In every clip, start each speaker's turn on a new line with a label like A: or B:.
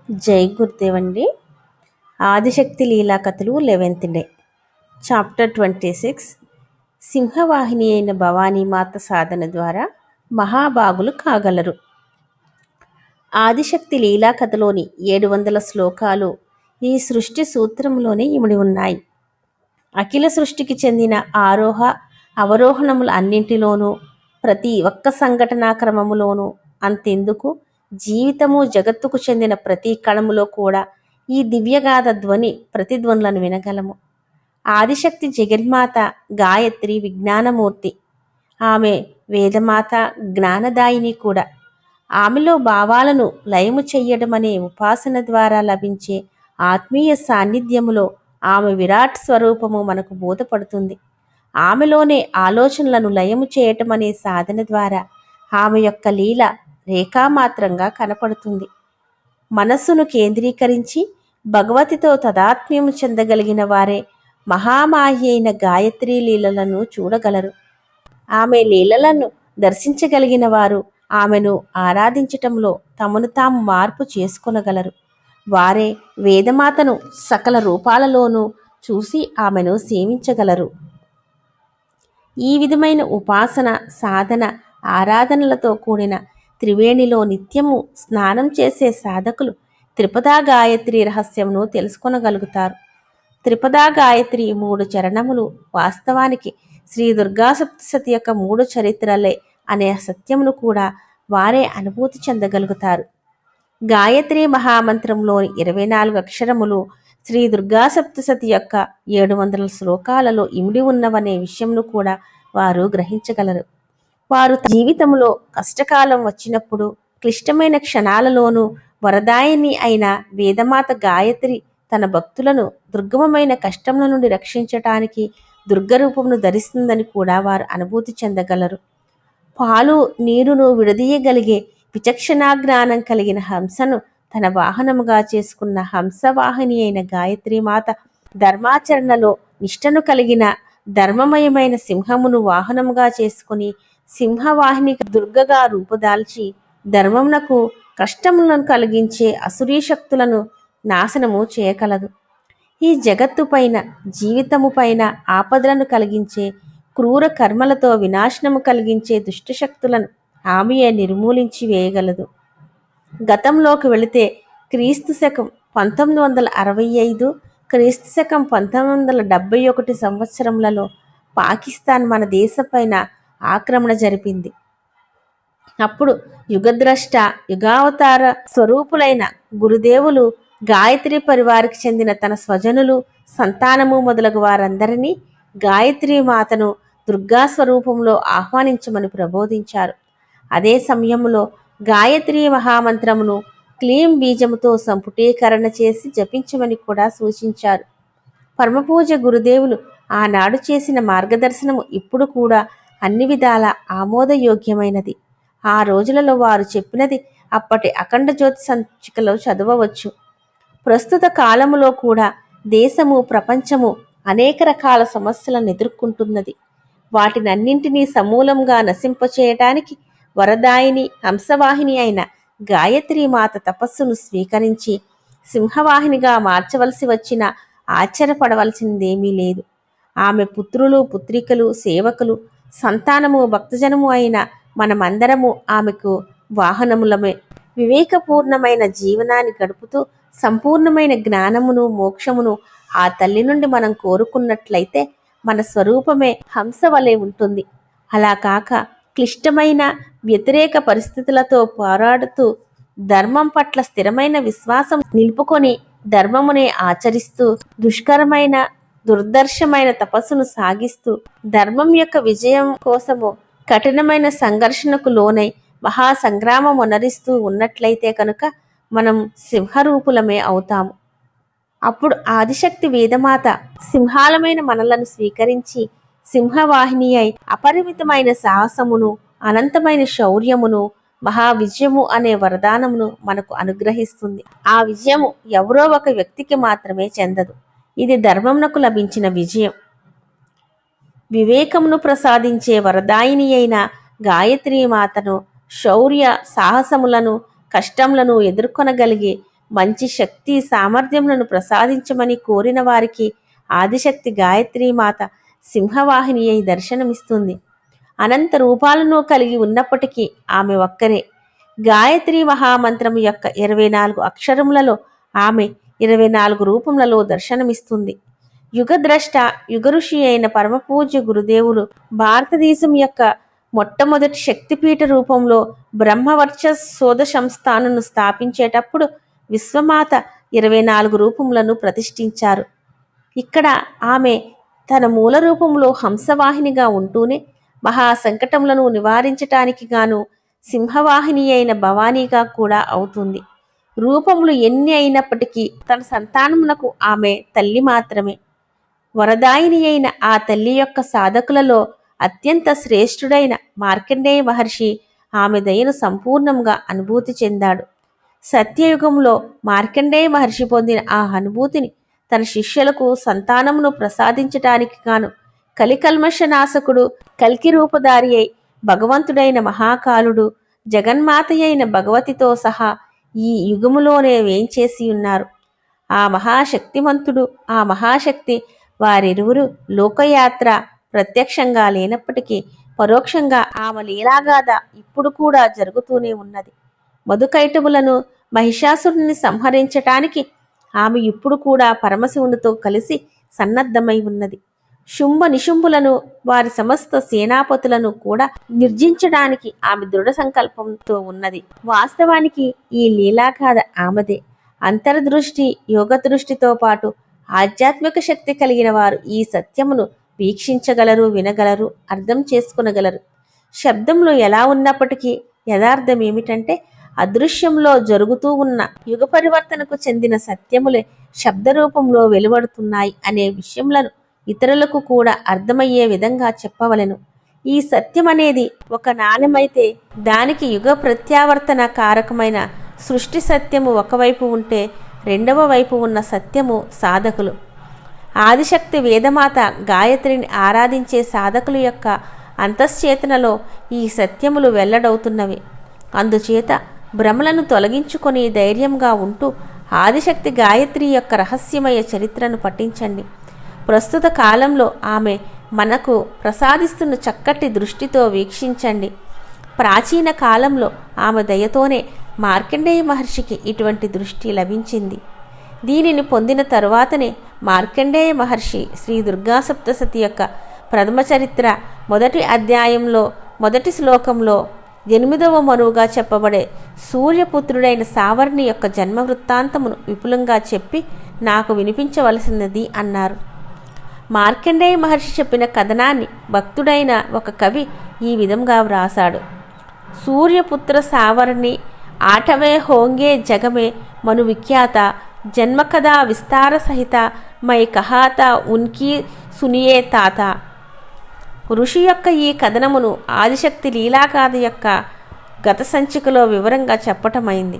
A: జై గురుదేవండి. ఆదిశక్తి లీలా కథలు 11th day. Chapter 26. Simhavahini అయిన భవానీమాత సాధన ద్వారా మహాభాగులు కాగలరు. ఆదిశక్తి లీలా కథలోని 700 శ్లోకాలు ఈ సృష్టి సూత్రంలోనే ఇమిడి ఉన్నాయి. అఖిల సృష్టికి చెందిన ఆరోహ అవరోహణముల అన్నింటిలోనూ, ప్రతి ఒక్క సంఘటనా క్రమములోనూ, అంతెందుకు జీవితము జగత్తుకు చెందిన ప్రతి కణములో కూడా ఈ దివ్యగాథ ధ్వని ప్రతిధ్వనులను వినగలము. ఆదిశక్తి జగన్మాత గాయత్రి విజ్ఞానమూర్తి. ఆమె వేదమాత, జ్ఞానదాయిని కూడా. ఆమెలో భావాలను లయము చెయ్యడం అనే ఉపాసన ద్వారా లభించే ఆత్మీయ సాన్నిధ్యములో ఆమె విరాట్ స్వరూపము మనకు బోధపడుతుంది. ఆమెలోనే ఆలోచనలను లయము చేయటం అనే సాధన ద్వారా ఆమె యొక్క లీల రేఖామాత్రంగా కనపడుతుంది. మనస్సును కేంద్రీకరించి భగవతితో తదాత్మ్యము చెందగలిగిన వారే మహామాయి అయిన గాయత్రి లీలలను చూడగలరు. ఆమె లీలలను దర్శించగలిగిన వారు ఆమెను ఆరాధించటంలో తమను తాము మార్పు చేసుకొనగలరు. వారే వేదమాతను సకల రూపాలలోనూ చూసి ఆమెను సేవించగలరు. ఈ విధమైన ఉపాసన, సాధన, ఆరాధనలతో కూడిన త్రివేణిలో నిత్యము స్నానం చేసే సాధకులు త్రిపదా గాయత్రి రహస్యమును తెలుసుకొనగలుగుతారు. త్రిపదా గాయత్రి 3 చరణములు వాస్తవానికి శ్రీ దుర్గా సప్తశతి యొక్క 3 చరిత్రలే అనే సత్యమును కూడా వారే అనుభూతి చెందగలుగుతారు. గాయత్రి మహామంత్రంలోని 24 అక్షరములు శ్రీ దుర్గా సప్తశతి యొక్క 700 శ్లోకాలలో ఇమిడి ఉన్నవనే విషయంను కూడా వారు గ్రహించగలరు. వారు జీవితంలో కష్టకాలం వచ్చినప్పుడు, క్లిష్టమైన క్షణాలలోనూ వరదాయిని అయిన వేదమాత గాయత్రి తన భక్తులను దుర్గమమైన కష్టముల నుండి రక్షించటానికి దుర్గరూపమును ధరిస్తుందని కూడా వారు అనుభూతి చెందగలరు. పాలు నీరును విడదీయగలిగే విచక్షణాజ్ఞానం కలిగిన హంసను తన వాహనముగా చేసుకున్న హంసవాహిని అయిన గాయత్రీమాత ధర్మాచరణలో నిష్టను కలిగిన ధర్మమయమైన సింహమును వాహనముగా చేసుకుని సింహవాహిని దుర్గగా రూపుదాల్చి ధర్మమునకు కష్టములను కలిగించే అసురీ శక్తులను నాశనము చేయగలదు. ఈ జగత్తు పైన, జీవితము పైన ఆపదలను కలిగించే క్రూర కర్మలతో వినాశనము కలిగించే దుష్టశక్తులను ఆమెయే నిర్మూలించి వేయగలదు. గతంలోకి వెళితే క్రీస్తు శకం 1965, క్రీస్తు శకం 1971 సంవత్సరములలో పాకిస్తాన్ మన దేశపైన ఆక్రమణ జరిపింది. అప్పుడు యుగద్రష్ట, యుగావతార స్వరూపులైన గురుదేవులు గాయత్రి పరివారికి చెందిన తన స్వజనులు, సంతానము మొదలగు వారందరినీ గాయత్రి మాతను దుర్గా స్వరూపంలో ఆహ్వానించమని ప్రబోధించారు. అదే సమయంలో గాయత్రి మహామంత్రమును క్లీం బీజముతో సంపుటీకరణ చేసి జపించమని కూడా సూచించారు. పరమపూజ గురుదేవులు ఆనాడు చేసిన మార్గదర్శనము ఇప్పుడు కూడా అన్ని విధాల ఆమోదయోగ్యమైనది. ఆ రోజులలో వారు చెప్పినది అప్పటి అఖండ జ్యోతి సంచికలో చదవవచ్చు. ప్రస్తుత కాలములో కూడా దేశము, ప్రపంచము అనేక రకాల సమస్యలను ఎదుర్కొంటున్నది. వాటినన్నింటినీ సమూలంగా నశింపచేయటానికి వరదాయిని, హంసవాహిని అయిన గాయత్రి మాత తపస్సును స్వీకరించి సింహవాహినిగా మార్చవలసి వచ్చినా ఆశ్చర్యపడవలసిందేమీ లేదు. ఆమె పుత్రులు, పుత్రికలు, సేవకులు, సంతానము, భక్తజనము అయిన మనమందరము ఆమెకు వాహనములమే. వివేకపూర్ణమైన జీవనాన్ని గడుపుతూ సంపూర్ణమైన జ్ఞానమును, మోక్షమును ఆ తల్లి నుండి మనం కోరుకున్నట్లయితే మన స్వరూపమే హంస వలె ఉంటుంది. అలా కాక క్లిష్టమైన వ్యతిరేక పరిస్థితులతో పోరాడుతూ ధర్మం పట్ల స్థిరమైన విశ్వాసం నిలుపుకొని ధర్మమునే ఆచరిస్తూ దుష్కరమైన, దుర్దర్శమైన తపస్సును సాగిస్తూ ధర్మం యొక్క విజయం కోసము కఠినమైన సంఘర్షణకు లోనై మహాసంగ్రామం అనరిస్తూ ఉన్నట్లయితే కనుక మనం సింహరూపులమే అవుతాము. అప్పుడు ఆదిశక్తి వేదమాత సింహాలమైన మనలను స్వీకరించి సింహవాహిని అయి అపరిమితమైన సాహసమును, అనంతమైన శౌర్యమును, మహావిజయము అనే వరదానమును మనకు అనుగ్రహిస్తుంది. ఆ విజయము ఎవరో ఒక వ్యక్తికి మాత్రమే చెందదు. ఇది ధర్మమునకు లభించిన విజయం. వివేకమును ప్రసాదించే వరదాయిని అయిన గాయత్రి మాతను శౌర్య సాహసములను, కష్టములను ఎదుర్కొనగలిగే మంచి శక్తి సామర్థ్యములను ప్రసాదించమని కోరిన వారికి ఆదిశక్తి గాయత్రీమాత సింహవాహిని అయి దర్శనమిస్తుంది. అనంత రూపాలను కలిగి ఉన్నప్పటికీ ఆమె ఒక్కరే. గాయత్రి మహామంత్రము యొక్క 24 అక్షరములలో ఆమె 24 రూపములలో దర్శనమిస్తుంది. యుగద్రష్ట, యుగఋషి అయిన పరమపూజ్య గురుదేవులు భారతదేశం యొక్క మొట్టమొదటి శక్తిపీఠ రూపంలో బ్రహ్మవర్చస్సోద సంస్థానను స్థాపించేటప్పుడు విశ్వమాత 24 రూపములను ప్రతిష్ఠించారు. ఇక్కడ ఆమె తన మూల రూపంలో హంసవాహినిగా ఉంటూనే మహాసంకటములను నివారించటానికి గాను సింహవాహిని అయిన భవానీగా కూడా అవుతుంది. రూపములు ఎన్ని అయినప్పటికీ తన సంతానమునకు ఆమె తల్లి మాత్రమే. వరదాయిని అయిన ఆ తల్లి యొక్క సాధకులలో అత్యంత శ్రేష్ఠుడైన మార్కండేయ మహర్షి ఆమె దయను సంపూర్ణంగా అనుభూతి చెందాడు. సత్యయుగంలో మార్కండేయ మహర్షి పొందిన ఆ అనుభూతిని తన శిష్యులకు సంతానమును ప్రసాదించటానికి గాను కలికల్మషనాశకుడు, కల్కి రూపధారి అయి భగవంతుడైన మహాకాలుడు జగన్మాత అయిన భగవతితో సహా ఈ యుగములోనే వేంచేసి ఉన్నారు. ఆ మహాశక్తిమంతుడు, ఆ మహాశక్తి వారిరువురు లోకయాత్ర ప్రత్యక్షంగా లేనప్పటికీ పరోక్షంగా ఆమె లీలాగాథ ఇప్పుడు కూడా జరుగుతూనే ఉన్నది. మధుకైటములను మహిషాసురుని సంహరించటానికి ఆమె ఇప్పుడు కూడా పరమశివునితో కలిసి సన్నద్ధమై ఉన్నది. శుంభ నిశుంభులను వారి సమస్త సేనాపతులను కూడా నిర్జించడానికి ఆమె దృఢ సంకల్పంతో ఉన్నది. వాస్తవానికి ఈ లీలాగాథ ఆమెదే. అంతర్దృష్టి, యోగ దృష్టితో పాటు ఆధ్యాత్మిక శక్తి కలిగిన వారు ఈ సత్యమును వీక్షించగలరు, వినగలరు, అర్థం చేసుకునగలరు. శబ్దంలో ఎలా ఉన్నప్పటికీ యథార్థం ఏమిటంటే అదృశ్యంలో జరుగుతూ ఉన్న యుగ పరివర్తనకు చెందిన సత్యములే శబ్దరూపంలో వెలువడుతున్నాయి అనే విషయములను ఇతరులకు కూడా అర్థమయ్యే విధంగా చెప్పవలెను. ఈ సత్యం అనేది ఒక నాణెమైతే దానికి యుగ ప్రత్యావర్తన కారకమైన సృష్టి సత్యము ఒకవైపు ఉంటే రెండవ వైపు ఉన్న సత్యము సాధకులు. ఆదిశక్తి వేదమాత గాయత్రిని ఆరాధించే సాధకుల యొక్క అంతశ్చేతనలో ఈ సత్యములు వెల్లడవుతున్నవి. అందుచేత భ్రమలను తొలగించుకొని ధైర్యంగా ఉంటూ ఆదిశక్తి గాయత్రి యొక్క రహస్యమయ చరిత్రను పఠించండి. ప్రస్తుత కాలంలో ఆమె మనకు ప్రసాదిస్తున్న చక్కటి దృష్టితో వీక్షించండి. ప్రాచీన కాలంలో ఆమె దయతోనే మార్కండేయ మహర్షికి ఇటువంటి దృష్టి లభించింది. దీనిని పొందిన తరువాతనే మార్కండేయ మహర్షి శ్రీ దుర్గా సప్తసతి యొక్క ప్రథమ చరిత్ర మొదటి అధ్యాయంలో మొదటి శ్లోకంలో 8వ మనువుగా చెప్పబడే సూర్యపుత్రుడైన సావర్ణి యొక్క జన్మ వృత్తాంతమును విపులంగా చెప్పి నాకు వినిపించవలసినది అన్నారు. మార్కండేయ మహర్షి చెప్పిన కథనాన్ని భక్తుడైన ఒక కవి ఈ విధంగా వ్రాసాడు. సూర్యపుత్ర సావర్ణి ఆటవే హోంగే జగమే మను విఖ్యాత జన్మకథా విస్తార సహిత మై కహాత ఉన్కీ సునియే తాత. ఋషి యొక్క ఈ కథనమును ఆదిశక్తి లీలాగాథ యొక్క గత సంచికలో వివరంగా చెప్పటమైంది.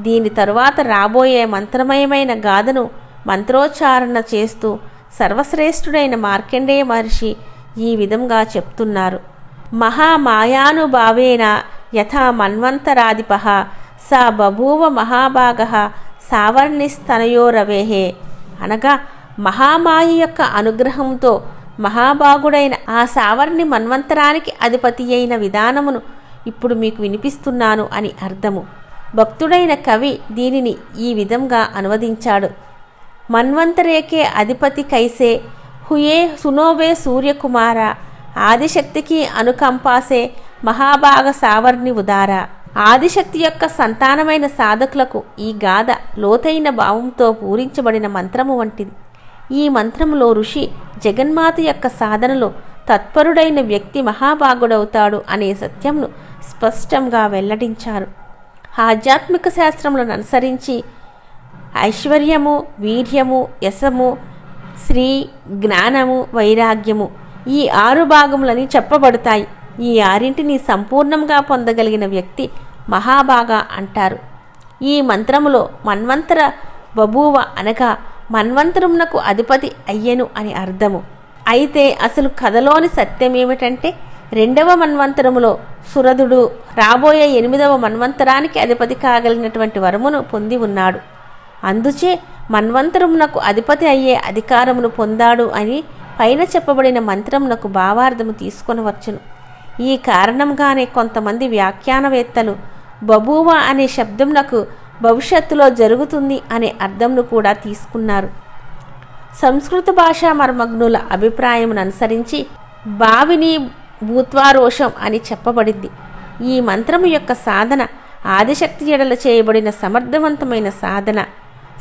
A: దీని తరువాత రాబోయే మంత్రమయమైన గాథను మంత్రోచ్చారణ చేస్తూ సర్వశ్రేష్ఠుడైన మార్కండేయ మహర్షి ఈ విధంగా చెప్తున్నారు. మహామాయానుభావేన యథా మన్వంతరాధిపః స బభూవ మహాభాగః సావర్ణిస్తనయోరవేహే. అనగా మహామాయ యొక్క అనుగ్రహంతో మహాభాగుడైన ఆ సావర్ణి మన్వంతరానికి అధిపతి అయిన విధానమును ఇప్పుడు మీకు వినిపిస్తున్నాను అని అర్థము. భక్తుడైన కవి దీనిని ఈ విధంగా అనువదించాడు. మన్వంతరేకే అధిపతి కైసే హుయే సునోవే సూర్యకుమార ఆదిశక్తికి అనుకంపాసే మహాభాగ సావర్ణి ఉదార. ఆదిశక్తి యొక్క సంతానమైన సాధకులకు ఈ గాథ లోతైన భావంతో పూరించబడిన మంత్రము వంటిది. ఈ మంత్రములో ఋషి జగన్మాత యొక్క సాధనలో తత్పరుడైన వ్యక్తి మహాభాగుడవుతాడు అనే సత్యంను స్పష్టంగా వెల్లడించారు. ఆధ్యాత్మిక శాస్త్రములను అనుసరించి ఐశ్వర్యము, వీర్యము, యశము, శ్రీ, జ్ఞానము, వైరాగ్యము ఈ 6 భాగములని చెప్పబడతాయి. ఈ 6ంటిని సంపూర్ణంగా పొందగలిగిన వ్యక్తి మహాభాగా అంటారు. ఈ మంత్రములో మన్వంతర బభూవ అనగా మన్వంతరమునకు అధిపతి అయ్యెను అని అర్థము. అయితే అసలు కథలోని సత్యమేమిటంటే 2వ మన్వంతరములో సురధుడు రాబోయే 8వ మన్వంతరానికి అధిపతి కాగలిగినటువంటి వరమును పొంది ఉన్నాడు. అందుచే మన్వంతరమునకు అధిపతి అయ్యే అధికారమును పొందాడు అని పైన చెప్పబడిన మంత్రమునకు భావార్థము తీసుకొనవచ్చును. ఈ కారణంగానే కొంతమంది వ్యాఖ్యానవేత్తలు బభూవ అనే శబ్దమునకు భవిష్యత్తులో జరుగుతుంది అనే అర్థంను కూడా తీసుకున్నారు. సంస్కృత భాషా మర్మజ్ఞుల అభిప్రాయమును అనుసరించి భావిని భూత్వారోషం అని చెప్పబడింది. ఈ మంత్రము యొక్క సాధన ఆదిశక్తి ఎడల చేయబడిన సమర్థవంతమైన సాధన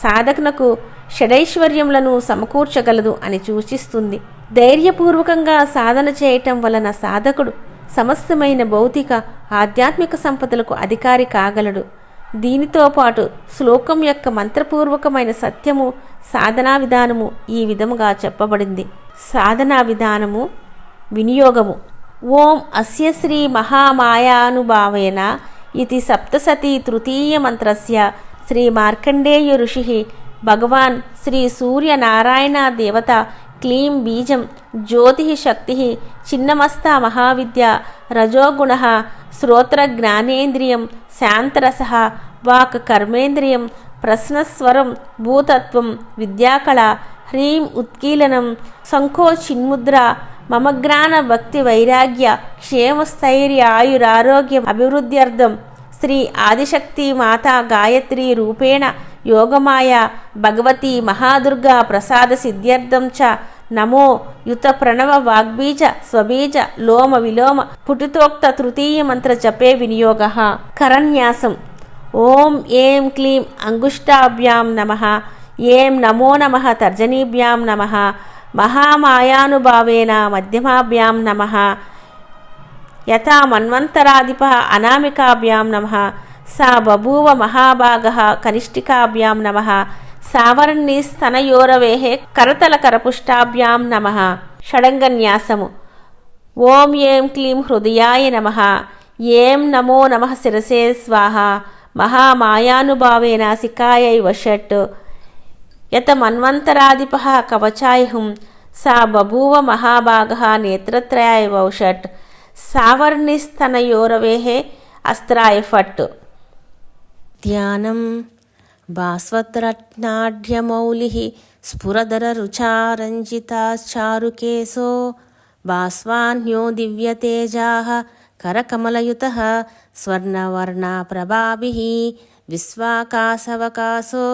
A: సాధకునకు షడైశ్వర్యములను సమకూర్చగలదు అని సూచిస్తుంది. ధైర్యపూర్వకంగా సాధన చేయటం వలన సాధకుడు సమస్తమైన భౌతిక ఆధ్యాత్మిక సంపదలకు అధికారి కాగలడు. దీనితో పాటు శ్లోకం యొక్క మంత్రపూర్వకమైన సత్యము సాధనా విధానము ఈ విధముగా చెప్పబడింది. సాధనా విధానము వినియోగము. ఓం అస్య శ్రీ మహామాయానుభావేన ఇది సప్తసతి తృతీయ మంత్రస్య శ్రీ మార్కండేయ ఋషి భగవాన్ శ్రీ సూర్యనారాయణ దేవత క్లీం బీజం జ్యోతి శక్తి చిన్నమస్తా మహావిద్య రజోగుణ శ్రోత్ర జ్ఞానేంద్రియం శాంతరస వాక్ కర్మేంద్రియం ప్రశ్నస్వరం భూతత్వం విద్యాకళ హ్రీం ఉత్కీలనం శంఖో చిన్ముద్ర మమజ్ఞాన భక్తి వైరాగ్య క్షేమస్థైర్య ఆయురారోగ్య అభివృద్ధ్యర్థం శ్రీ ఆదిశక్తి మాతా గాయత్రీ రూపేణ యోగమాయ భగవతి మహాదుర్గా ప్రసాద సిద్ధ్యర్థం చ నమో యుత ప్రణవ వాగ్బీజ స్వబీజ లోమ విలోమ పుటితోక్త తృతీయ మంత్ర జపే వినియోగ. కరన్యాసం. ఓం ఏం క్లీం అంగుష్టాభ్యాం నమః. ఏం నమో నమః తర్జనీభ్యాం నమః. మహామాయానుభావేన మధ్యమాభ్యాం నమః. యథా మన్వంతరాధిపః అనామికాభ్యాం నమః. సా బభూవ మహాభాగః కనిష్ఠికాభ్యాం నమః. సావర్ణిస్తనయోరవేః కరతల కరపుష్టాభ్యాం నమః. షడంగన్యాసము. ఓం ఏం క్లీం హృదయాయ నమః. ఏం నమో నమః శిరసే స్వాహ. మహామాయానుభావేన సికాయై వషట్. యత మన్వంతరాధిపః కవచాయహుం. సా బభూవ మహాభాగః నేత్రత్రయాయ వౌషట్. సావర్ణిస్తనయోరవేః అస్త్రాయ ఫట్. ధ్యానం. భాస్వత్రత్నాఢ్యమౌళి స్ఫురదరరుచారంజితాచారుకేశో భాస్వాన్యో దివ్యతేజాః కరకమలయుతః స్వర్ణవర్ణాప్రభాభిః విశ్వాకాశవకాశో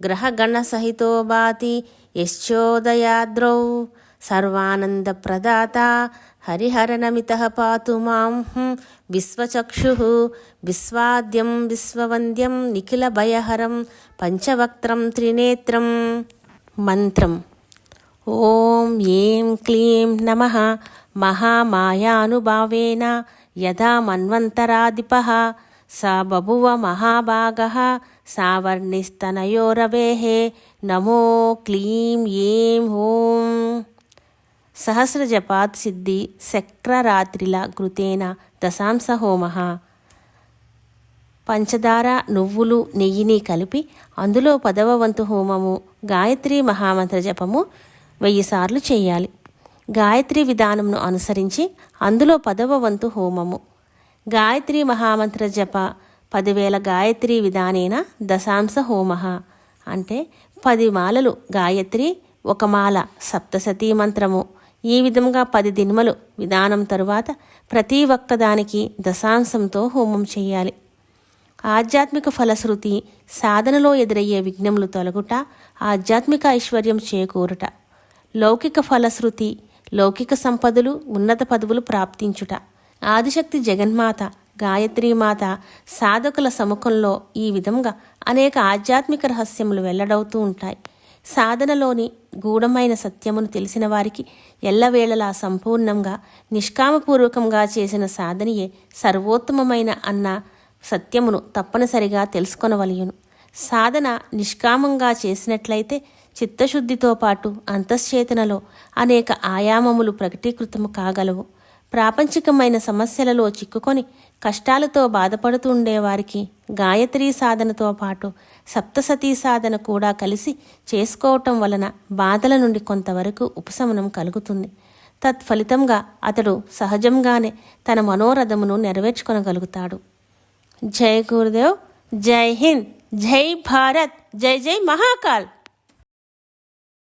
A: గ్రహగణసహితో భాతి యశ్చోదయాద్రౌ సర్వానందప్రదాత హరిహరనమితః పాతు మాం విశ్వచక్షుః విశ్వాద్యం విశ్వవంద్యం నిఖిలభయహరం పంచవక్త్రం త్రినేత్రం. మంత్రం. ఓం ఏం క్లీం నమః. మహామాయానుభావేన యథా మన్వంతరాధిపః సా బభువ మహాభాగః సావర్ణిస్తనయోరవేః నమో క్లీం ఏం ఓం. సహస్రజపాత్ సిద్ధి శక్రరాత్రిల కృతేన దశాంశ హోమః. పంచదార నువ్వులు నెయ్యిని కలిపి అందులో 10వ వంతు హోమము గాయత్రీ మహామంత్ర జపము 1000 సార్లు చేయాలి. గాయత్రీ విధానంను అనుసరించి అందులో 10వ వంతు హోమము. గాయత్రీ మహామంత్ర జప 10,000 గాయత్రీ విధానేన దశాంశ హోమః. అంటే 10 మాలలు గాయత్రి, 1 మాల సప్తసతీ మంత్రము. ఈ విధంగా 10 దినములు విధానం తరువాత ప్రతి ఒక్కదానికి దశాంశంతో హోమం చేయాలి. ఆధ్యాత్మిక ఫలశ్రుతి సాధనలో ఎదురయ్యే విఘ్నములు తొలగుట, ఆధ్యాత్మిక ఐశ్వర్యం చేకూరుట. లౌకిక ఫలశ్రుతి లౌకిక సంపదలు, ఉన్నత పదవులు ప్రాప్తించుట. ఆదిశక్తి జగన్మాత గాయత్రీమాత సాధకుల సముఖంలో ఈ విధంగా అనేక ఆధ్యాత్మిక రహస్యములు వెల్లడవుతూ ఉంటాయి. సాధనలోని గూఢమైన సత్యమును తెలిసిన వారికి ఎల్లవేళలా సంపూర్ణంగా నిష్కామపూర్వకంగా చేసిన సాధనయే సర్వోత్తమమైన అన్న సత్యమును తప్పనిసరిగా తెలుసుకొనవలయును. సాధన నిష్కామంగా చేసినట్లయితే చిత్తశుద్ధితో పాటు అంతశ్చేతనలో అనేక ఆయామములు ప్రకటీకృతము కాగలవు. ప్రాపంచికమైన సమస్యలలో చిక్కుకొని కష్టాలతో బాధపడుతుండేవారికి గాయత్రీ సాధనతో పాటు సప్తసతీ సాధన కూడా కలిసి చేసుకోవటం వలన బాధల నుండి కొంతవరకు ఉపశమనం కలుగుతుంది. తత్ఫలితంగా అతడు సహజంగానే తన మనోరథమును నెరవేర్చుకొనగలుగుతాడు. జై గురుదేవ్. జై హింద్. జై భారత్, జై జై మహాకాల్.